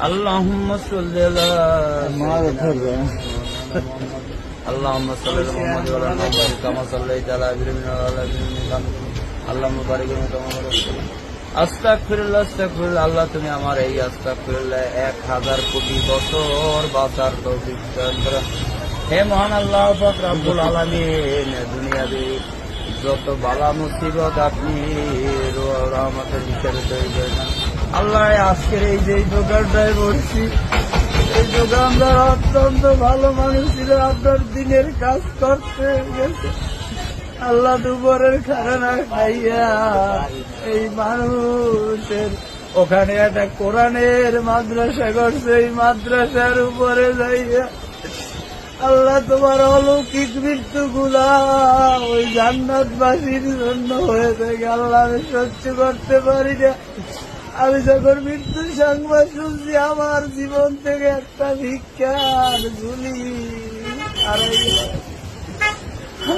اللهم صل على اللهم صل على محمد وعلى آل محمد كما صليت على إبراهيم وعلى آل إبراهيم اللهم بارك لنا كما باركت আস্তাগফিরুল্লাহ আস্তাগফিরুল্লাহ। আল্লাহ তুমি আমার এই আস্তাগফিরুল্লাহ 1000 কোটি বছর বাঁচার তৌফিক দান করো। হে মহান আল্লাহ পাক রব্বুল আলামিন, দুনিয়াতে যত বালা মুসিবত আপনি রহমতের হিসেবে তৈরি করেন আল্লাহ। আজকের এই যে দোকানটায় বসছি, এই দোকানদার অত্যন্ত ভালো মানুষ ছিল, আপনার দিনের কাজ করতে গেছে আল্লাহ দুপুরের খানা খাইয়া এই মানুষের ওখানে একটা কোরআনের মাদ্রাসা করছে, এই মাদ্রাসার উপরে যাইয়া আল্লাহ তোমার অলৌকিক মৃত্যু গুলা ওই জান্নাতবাসীর জন্য হয়ে থাকে। আল্লাহ আমি সহ্য করতে পারি না। আমি যখন মৃত্যুর সংবাদ শুনছি আমার জীবন থেকে একটা ভিক্ষার ঝুলি হারাই গেল।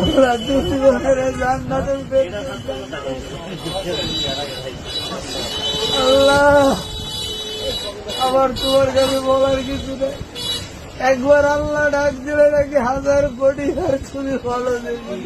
আল্লাহ দুজনের জান্নাতের আল্লাহ আমার তোমার কাছে বলার কিছু নেই। একবার আল্লাহ ডাক দিলে নাকি 1000 কোটি আর তুমি বলো দেখি